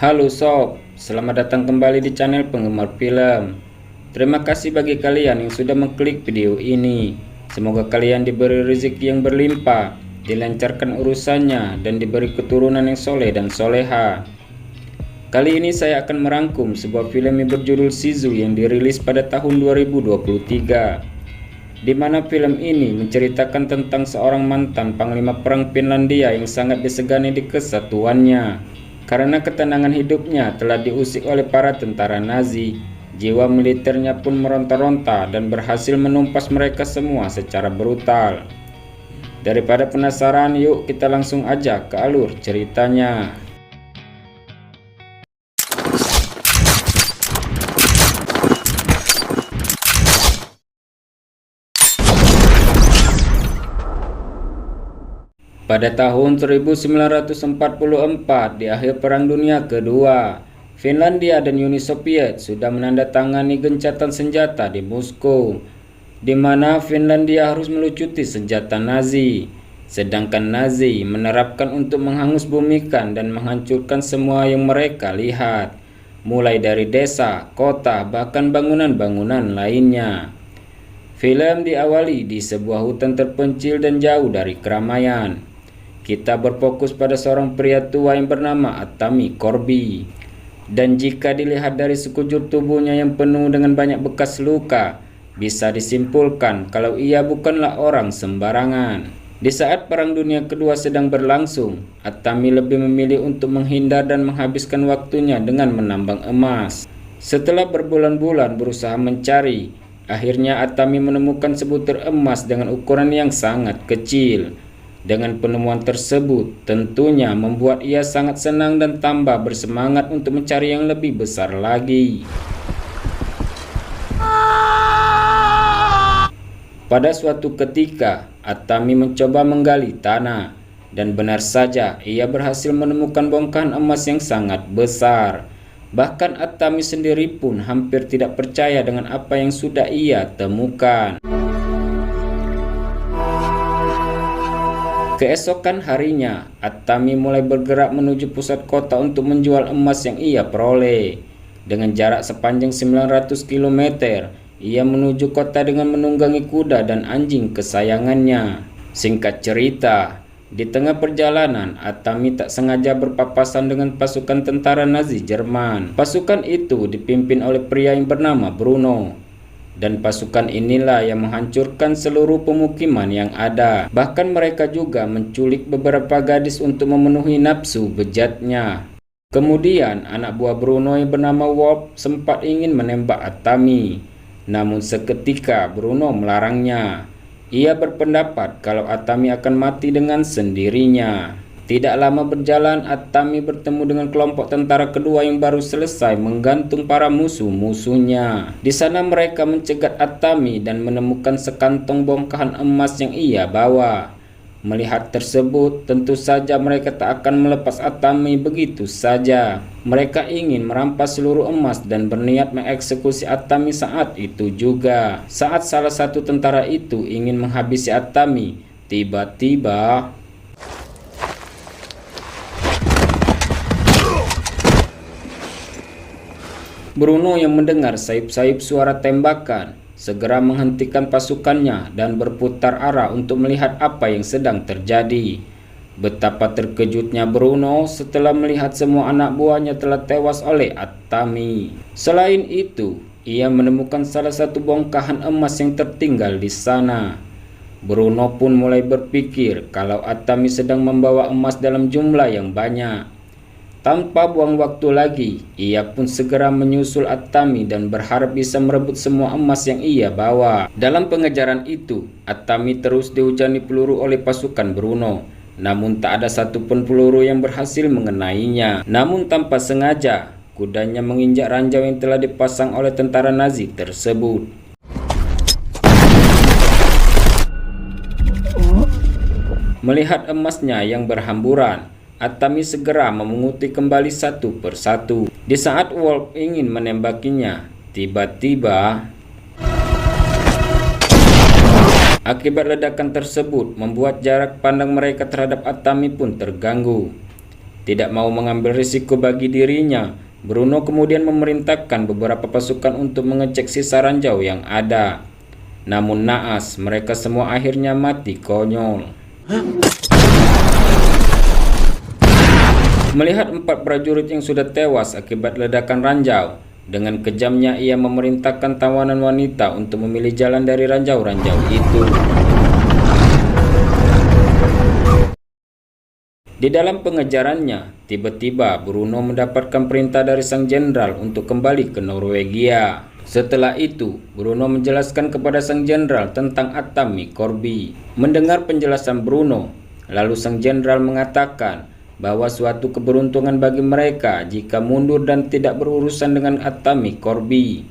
Halo sob, selamat datang kembali di channel penggemar film. Terima kasih bagi kalian yang sudah mengklik video ini. Semoga kalian diberi rezeki yang berlimpah, dilancarkan urusannya, dan diberi keturunan yang soleh dan soleha. Kali ini saya akan merangkum sebuah film yang berjudul Shizu yang dirilis pada tahun 2023. Di mana film ini menceritakan tentang seorang mantan panglima perang Finlandia yang sangat disegani di kesatuannya. Karena ketenangan hidupnya telah diusik oleh para tentara Nazi, jiwa militernya pun meronta-ronta dan berhasil menumpas mereka semua secara brutal. Daripada penasaran, yuk kita langsung aja ke alur ceritanya. Pada tahun 1944, di akhir Perang Dunia Kedua, Finlandia dan Uni Soviet sudah menandatangani gencatan senjata di Moskow, di mana Finlandia harus melucuti senjata Nazi, sedangkan Nazi menerapkan untuk menghangusbumikan dan menghancurkan semua yang mereka lihat, mulai dari desa, kota, bahkan bangunan-bangunan lainnya. Film diawali di sebuah hutan terpencil dan jauh dari keramaian. Kita berfokus pada seorang pria tua yang bernama Atami Korbi. Dan jika dilihat dari sekujur tubuhnya yang penuh dengan banyak bekas luka, bisa disimpulkan kalau ia bukanlah orang sembarangan. Di saat Perang Dunia Kedua sedang berlangsung, Atami lebih memilih untuk menghindar dan menghabiskan waktunya dengan menambang emas. Setelah berbulan-bulan berusaha mencari, akhirnya Atami menemukan sebutir emas dengan ukuran yang sangat kecil. Dengan penemuan tersebut, tentunya membuat ia sangat senang dan tambah bersemangat untuk mencari yang lebih besar lagi. Pada suatu ketika, Atami mencoba menggali tanah, dan benar saja ia berhasil menemukan bongkahan emas yang sangat besar. Bahkan Atami sendiri pun hampir tidak percaya dengan apa yang sudah ia temukan. Keesokan harinya, Atami mulai bergerak menuju pusat kota untuk menjual emas yang ia peroleh. Dengan jarak sepanjang 900 km, ia menuju kota dengan menunggangi kuda dan anjing kesayangannya. Singkat cerita, di tengah perjalanan, Atami tak sengaja berpapasan dengan pasukan tentara Nazi Jerman. Pasukan itu dipimpin oleh pria yang bernama Bruno. Dan pasukan inilah yang menghancurkan seluruh pemukiman yang ada. Bahkan mereka juga menculik beberapa gadis untuk memenuhi nafsu bejatnya. Kemudian anak buah Bruno yang bernama Wolf sempat ingin menembak Atami. Namun seketika Bruno melarangnya. Ia berpendapat kalau Atami akan mati dengan sendirinya. Tidak lama berjalan, Atami bertemu dengan kelompok tentara kedua yang baru selesai menggantung para musuh-musuhnya. Di sana mereka mencegat Atami dan menemukan sekantong bongkahan emas yang ia bawa. Melihat tersebut, tentu saja mereka tak akan melepas Atami begitu saja. Mereka ingin merampas seluruh emas dan berniat mengeksekusi Atami saat itu juga. Saat salah satu tentara itu ingin menghabisi Atami, tiba-tiba Bruno yang mendengar sayup-sayup suara tembakan segera menghentikan pasukannya dan berputar arah untuk melihat apa yang sedang terjadi. Betapa terkejutnya Bruno setelah melihat semua anak buahnya telah tewas oleh Atami. Selain itu, ia menemukan salah satu bongkahan emas yang tertinggal di sana. Bruno pun mulai berpikir kalau Atami sedang membawa emas dalam jumlah yang banyak. Tanpa buang waktu lagi, ia pun segera menyusul Atami dan berharap bisa merebut semua emas yang ia bawa. Dalam pengejaran itu, Atami terus dihujani peluru oleh pasukan Bruno. Namun tak ada satupun peluru yang berhasil mengenainya. Namun tanpa sengaja, kudanya menginjak ranjau yang telah dipasang oleh tentara Nazi tersebut. Melihat emasnya yang berhamburan, Atami segera memunguti kembali satu persatu. Di saat Wolf ingin menembakinya, tiba-tiba akibat ledakan tersebut membuat jarak pandang mereka terhadap Atami pun terganggu. Tidak mau mengambil risiko bagi dirinya, Bruno kemudian memerintahkan beberapa pasukan untuk mengecek sisa ranjau yang ada. Namun naas, mereka semua akhirnya mati konyol. Melihat 4 prajurit yang sudah tewas akibat ledakan ranjau, dengan kejamnya ia memerintahkan tawanan wanita untuk memilih jalan dari ranjau-ranjau itu. Di dalam pengejarannya, tiba-tiba Bruno mendapatkan perintah dari sang jenderal untuk kembali ke Norwegia. Setelah itu, Bruno menjelaskan kepada sang jenderal tentang Atami Korbi. Mendengar penjelasan Bruno, lalu sang jenderal mengatakan bahwa suatu keberuntungan bagi mereka jika mundur dan tidak berurusan dengan Atami Korbi.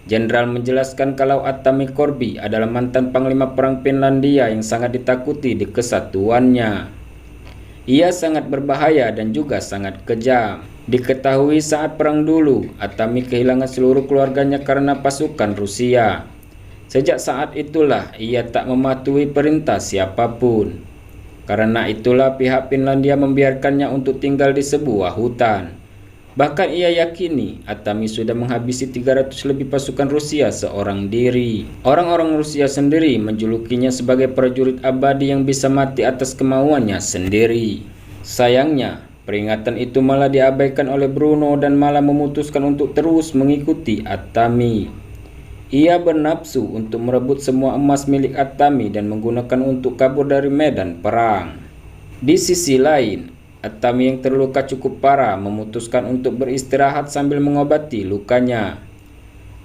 Jenderal menjelaskan kalau Atami Korbi adalah mantan panglima perang Finlandia yang sangat ditakuti di kesatuannya. Ia sangat berbahaya dan juga sangat kejam. Diketahui saat perang dulu, Atami kehilangan seluruh keluarganya karena pasukan Rusia. Sejak saat itulah ia tak mematuhi perintah siapapun. Karena itulah pihak Finlandia membiarkannya untuk tinggal di sebuah hutan. Bahkan ia yakini Atami sudah menghabisi 300 lebih pasukan Rusia seorang diri. Orang-orang Rusia sendiri menjulukinya sebagai prajurit abadi yang bisa mati atas kemauannya sendiri. Sayangnya, peringatan itu malah diabaikan oleh Bruno dan malah memutuskan untuk terus mengikuti Atami. Ia bernafsu untuk merebut semua emas milik Atami dan menggunakan untuk kabur dari medan perang. Di sisi lain, Atami yang terluka cukup parah memutuskan untuk beristirahat sambil mengobati lukanya.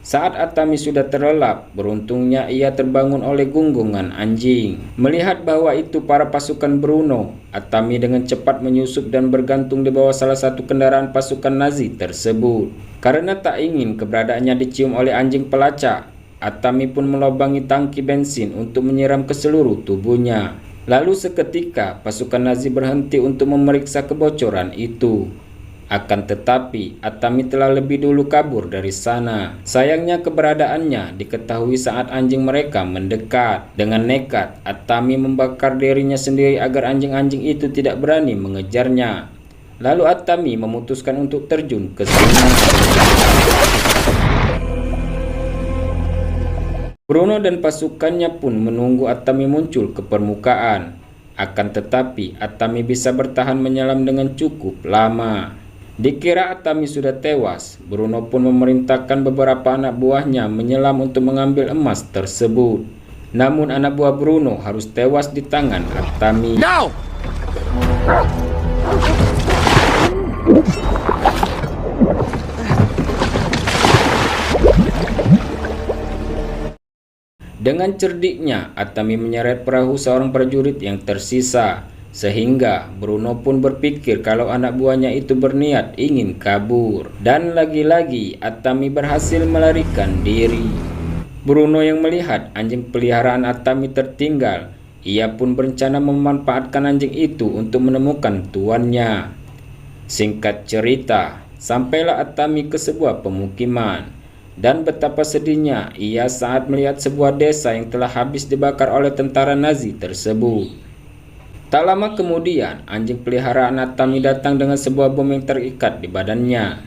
Saat Atami sudah terlelap, beruntungnya ia terbangun oleh gunggungan anjing. Melihat bahwa itu para pasukan Bruno, Atami dengan cepat menyusup dan bergantung di bawah salah satu kendaraan pasukan Nazi tersebut. Karena tak ingin keberadaannya dicium oleh anjing pelacak, Atami pun melobangi tangki bensin untuk menyiram ke seluruh tubuhnya. Lalu seketika pasukan Nazi berhenti untuk memeriksa kebocoran itu. Akan tetapi Atami telah lebih dulu kabur dari sana. Sayangnya keberadaannya diketahui saat anjing mereka mendekat. Dengan nekat, Atami membakar dirinya sendiri agar anjing-anjing itu tidak berani mengejarnya. Lalu Atami memutuskan untuk terjun ke sungai. Bruno dan pasukannya pun menunggu Atami muncul ke permukaan. Akan tetapi Atami bisa bertahan menyelam dengan cukup lama. Dikira Atami sudah tewas, Bruno pun memerintahkan beberapa anak buahnya menyelam untuk mengambil emas tersebut. Namun anak buah Bruno harus tewas di tangan Atami. No! Dengan cerdiknya, Atami menyeret perahu seorang prajurit yang tersisa, sehingga Bruno pun berpikir kalau anak buahnya itu berniat ingin kabur. Dan lagi-lagi Atami berhasil melarikan diri. Bruno yang melihat anjing peliharaan Atami tertinggal, ia pun berencana memanfaatkan anjing itu untuk menemukan tuannya. Singkat cerita, sampailah Atami ke sebuah pemukiman. Dan betapa sedihnya ia saat melihat sebuah desa yang telah habis dibakar oleh tentara Nazi tersebut. Tak lama kemudian, anjing peliharaan Atami datang dengan sebuah bom yang terikat di badannya.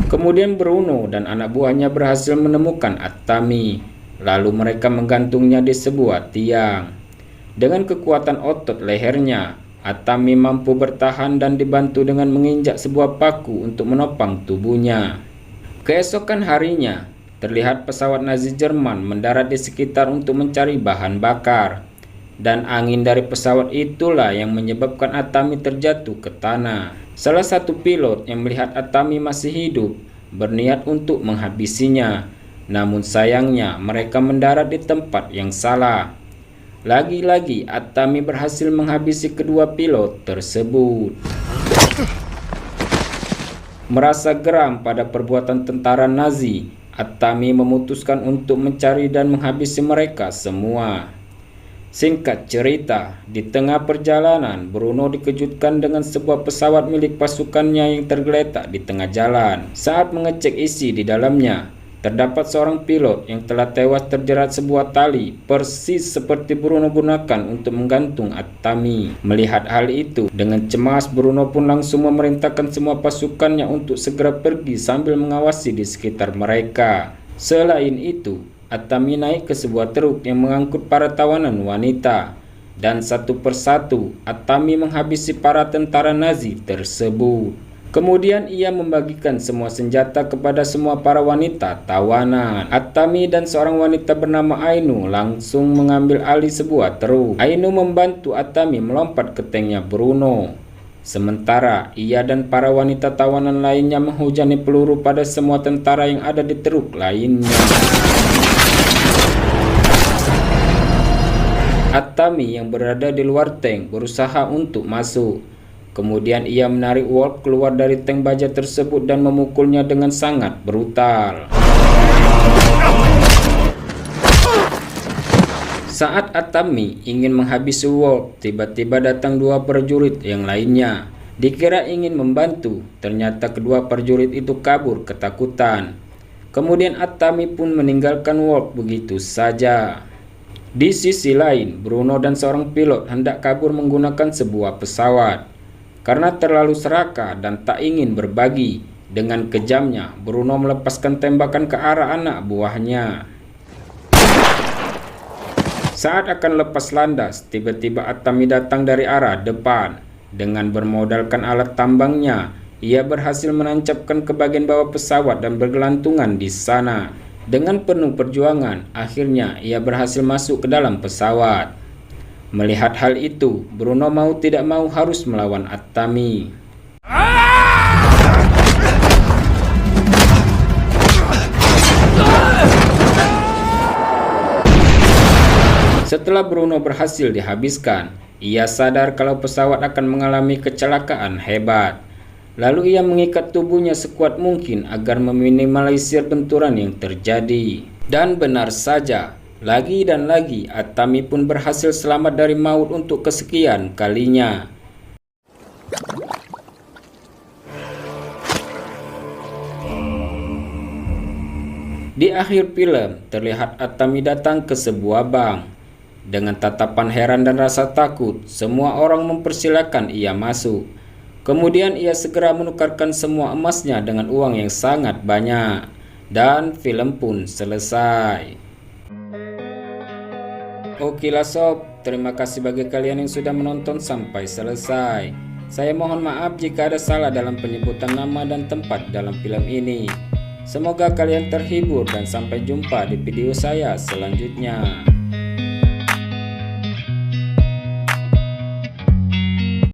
Kemudian Bruno dan anak buahnya berhasil menemukan Atami. Lalu mereka menggantungnya di sebuah tiang. Dengan kekuatan otot lehernya, Atami mampu bertahan dan dibantu dengan menginjak sebuah paku untuk menopang tubuhnya. Keesokan harinya, terlihat pesawat Nazi Jerman mendarat di sekitar untuk mencari bahan bakar. Dan angin dari pesawat itulah yang menyebabkan Atami terjatuh ke tanah. Salah satu pilot yang melihat Atami masih hidup berniat untuk menghabisinya. Namun sayangnya mereka mendarat di tempat yang salah. Lagi-lagi Atami berhasil menghabisi kedua pilot tersebut. Merasa geram pada perbuatan tentara Nazi, Atami memutuskan untuk mencari dan menghabisi mereka semua. Singkat cerita, di tengah perjalanan Bruno dikejutkan dengan sebuah pesawat milik pasukannya yang tergeletak di tengah jalan. Saat mengecek isi di dalamnya, terdapat seorang pilot yang telah tewas terjerat sebuah tali, persis seperti Bruno gunakan untuk menggantung Atami. Melihat hal itu, dengan cemas Bruno pun langsung memerintahkan semua pasukannya untuk segera pergi sambil mengawasi di sekitar mereka. Selain itu, Atami naik ke sebuah truk yang mengangkut para tawanan wanita, dan satu persatu Atami menghabisi para tentara Nazi tersebut. Kemudian ia membagikan semua senjata kepada semua para wanita tawanan. Atami dan seorang wanita bernama Ainu langsung mengambil alih sebuah truk. Ainu membantu Atami melompat ke tanknya Bruno. Sementara ia dan para wanita tawanan lainnya menghujani peluru pada semua tentara yang ada di truk lainnya. Atami yang berada di luar tank berusaha untuk masuk. Kemudian ia menarik Wolf keluar dari tank baja tersebut dan memukulnya dengan sangat brutal. Saat Atami ingin menghabisi Wolf, tiba-tiba datang dua prajurit yang lainnya. Dikira ingin membantu, ternyata kedua prajurit itu kabur ketakutan. Kemudian Atami pun meninggalkan Wolf begitu saja. Di sisi lain, Bruno dan seorang pilot hendak kabur menggunakan sebuah pesawat. Karena terlalu serakah dan tak ingin berbagi, dengan kejamnya Bruno melepaskan tembakan ke arah anak buahnya. Saat akan lepas landas, tiba-tiba Atami datang dari arah depan. Dengan bermodalkan alat tambangnya, ia berhasil menancapkan ke bagian bawah pesawat dan bergelantungan di sana. Dengan penuh perjuangan, akhirnya ia berhasil masuk ke dalam pesawat. Melihat hal itu, Bruno mau tidak mau harus melawan Atami. Setelah Bruno berhasil dihabiskan, ia sadar kalau pesawat akan mengalami kecelakaan hebat. Lalu ia mengikat tubuhnya sekuat mungkin agar meminimalisir benturan yang terjadi. Dan benar saja, lagi dan lagi Atami pun berhasil selamat dari maut untuk kesekian kalinya. Di akhir film, terlihat Atami datang ke sebuah bank. Dengan tatapan heran dan rasa takut, semua orang mempersilahkan ia masuk. Kemudian ia segera menukarkan semua emasnya dengan uang yang sangat banyak. Dan film pun selesai. Okelah sob, terima kasih bagi kalian yang sudah menonton sampai selesai. Saya mohon maaf jika ada salah dalam penyebutan nama dan tempat dalam film ini. Semoga kalian terhibur dan sampai jumpa di video saya selanjutnya.